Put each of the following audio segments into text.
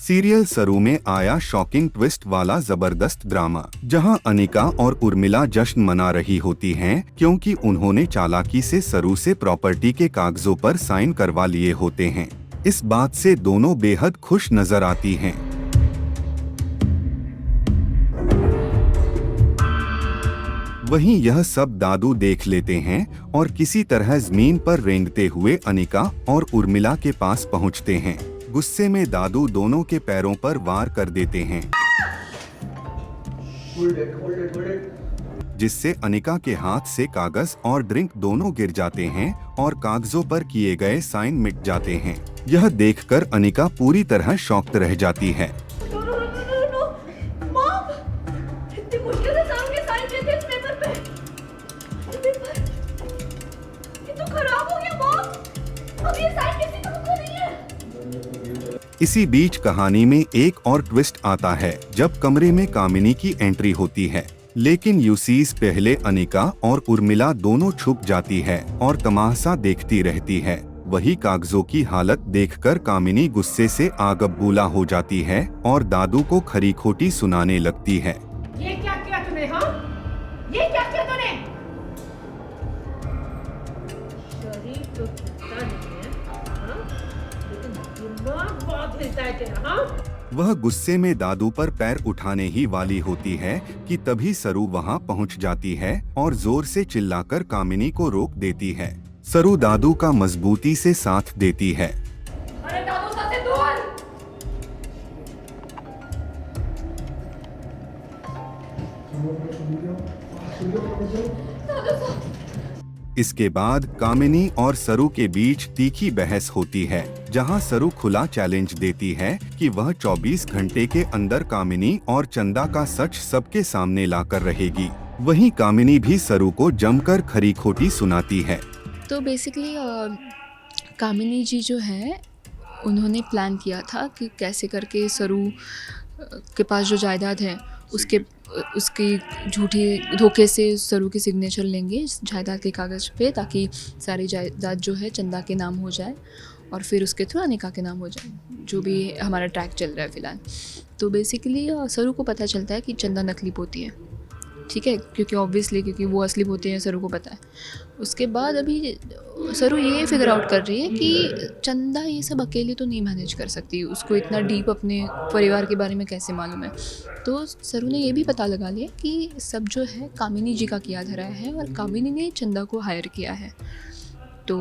Serial सरू में आया शॉकिंग ट्विस्ट वाला जबरदस्त ड्रामा, जहां अनिका और उर्मिला जश्न मना रही होती हैं क्योंकि उन्होंने चालाकी से सरू से प्रॉपर्टी के कागजों पर साइन करवा लिए होते हैं। इस बात से दोनों बेहद खुश नजर आती हैं। वहीं यह सब दादू देख लेते हैं और किसी तरह जमीन पर रेंगते हुए अनिका और उर्मिला के पास पहुंचते हैं। गुस्से में दादू दोनों के पैरों पर वार कर देते हैं, जिससे अनिका के हाथ से कागज और ड्रिंक दोनों गिर जाते हैं और कागजों पर किए गए साइन मिट जाते हैं। यह देखकर अनिका पूरी तरह शॉक्ड रह जाती है। इसी बीच कहानी में एक और ट्विस्ट आता है जब कमरे में कामिनी की एंट्री होती है, लेकिन यूसीज पहले अनिका और उर्मिला दोनों छुप जाती है और तमाशा देखती रहती है। वही कागजों की हालत देखकर कामिनी गुस्से से आग बबूला हो जाती है और दादू को खरी खोटी सुनाने लगती है। ये क्या किया तूने? हाँ, ये क्या किया तूने? शरीर तो टूटा नहीं है, हाँ? लेकिन दिमाग बहुत हिलता है तेरा, हाँ? वह गुस्से में दादू पर पैर उठाने ही वाली होती है कि तभी सरू वहां पहुंच जाती है और जोर से चिल्लाकर कामिनी को रोक देती है। सरू दादू का मजबूती से साथ देती है। अरे दादू से दूर! इसके बाद कामिनी और सरू के बीच तीखी बहस होती है, जहां सरू खुला चैलेंज देती है कि वह 24 घंटे के अंदर कामिनी और चंदा का सच सबके सामने लाकर रहेगी। वहीं कामिनी भी सरू को जमकर खरी खोटी सुनाती है। तो बेसिकली कामिनी जी जो है उन्होंने प्लान किया था कि कैसे करके सरू के पास जो जायदाद है उसकी झूठी धोखे से सरू की सिग्नेचर लेंगे जायदाद के कागज़ पे, ताकि सारी जायदाद जो है चंदा के नाम हो जाए और फिर उसके थ्रू अनिका के नाम हो जाए, जो भी हमारा ट्रैक चल रहा है फ़िलहाल। तो बेसिकली सरू को पता चलता है कि चंदा नकली पोती है, ठीक है, क्योंकि वो असली पोती है, सरू को पता है। उसके बाद अभी सरू ये फिगर आउट कर रही है कि चंदा ये सब अकेले तो नहीं मैनेज कर सकती, उसको इतना डीप अपने परिवार के बारे में कैसे मालूम है। तो सरू ने ये भी पता लगा लिया कि सब जो है कामिनी जी का किया धरा है और कामिनी ने चंदा को हायर किया है। तो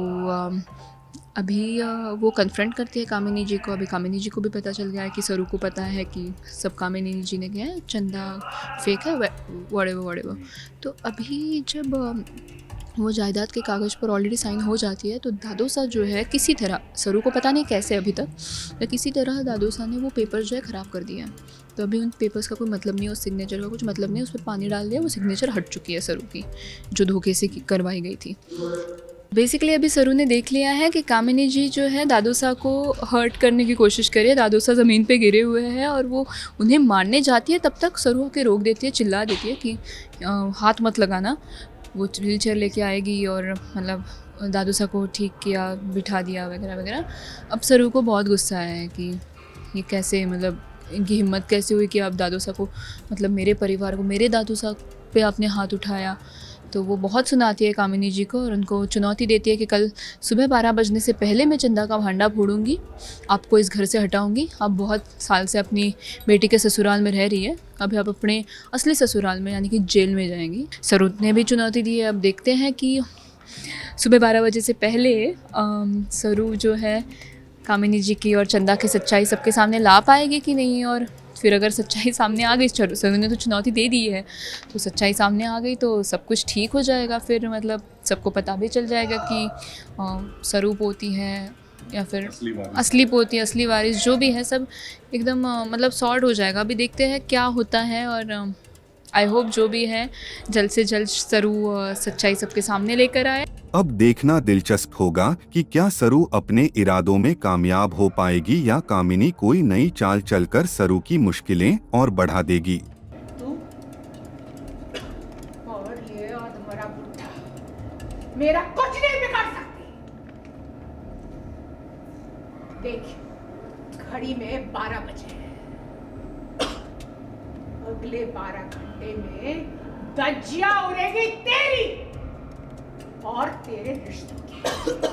अभी वो कन्फ्रंट करती है कामिनी जी को। अभी कामिनी जी को भी पता चल गया है कि सरू को पता है कि सब कामिनी जी ने किया है, चंदा फेक है, वड़ेवर। तो अभी जब वो जायदाद के कागज़ पर ऑलरेडी साइन हो जाती है तो दादोसा जो है किसी तरह, सरू को पता नहीं कैसे अभी तक, तो किसी तरह दादोसा ने वो पेपर जो है ख़राब कर दिया है। तो अभी उन पेपर्स का कोई मतलब नहीं है, उस सिग्नेचर का कुछ मतलब नहीं है, उस पर पानी डाल दिया, वो सिग्नेचर हट चुकी है सरू की, जो धोखे से करवाई गई थी। बेसिकली अभी सरू ने देख लिया है कि कामिनी जी जो है दादोसा को हर्ट करने की कोशिश कर रही है। दादोसा ज़मीन पे गिरे हुए हैं और वो उन्हें मारने जाती है, तब तक सरू के रोक देती है, चिल्ला देती है कि हाथ मत लगाना। वो व्हील चेयर लेके आएगी और मतलब दादोसा को ठीक किया, बिठा दिया वगैरह वगैरह। अब सरू को बहुत गुस्सा है कि ये कैसे, मतलब इनकी हिम्मत कैसे हुई कि आप दादोसा को, मतलब मेरे परिवार को, मेरे दादोसा पे आपने हाथ उठाया। तो वो बहुत सुनाती है कामिनी जी को और उनको चुनौती देती है कि कल सुबह 12 बजने से पहले मैं चंदा का भांडा फोड़ूंगी, आपको इस घर से हटाऊंगी। आप बहुत साल से अपनी बेटी के ससुराल में रह रही है, अभी आप अपने असली ससुराल में यानी कि जेल में जाएंगी। सरू ने भी चुनौती दी है। अब देखते हैं कि सुबह 12 बजे से पहले सरू जो है कामिनी जी की और चंदा की सच्चाई सबके सामने ला पाएगी कि नहीं। और फिर अगर सच्चाई सामने आ गई, सरू ने तो चुनौती दे दी है, तो सच्चाई सामने आ गई तो सब कुछ ठीक हो जाएगा। फिर मतलब सबको पता भी चल जाएगा कि सरू पोती है या फिर असली पोती, असली वारिस जो भी है, सब एकदम मतलब सॉर्ट हो जाएगा। अभी देखते हैं क्या होता है और आई होप जो भी है जल्द से जल्द सरू सच्चाई सबके सामने लेकर आए। अब देखना दिलचस्प होगा कि क्या सरू अपने इरादों में कामयाब हो पाएगी या कामिनी कोई नई चाल चलकर सरू की मुश्किलें और बढ़ा देगी। तू और ये अधमरा बुढ़ा मेरा कुछ नहीं बिगाड़ सकती। देख, घड़ी में 12 बजे हैं। अगले 12 घंटे में धज्जियां उड़ेगी तेरी और तेरे रिश्तों की।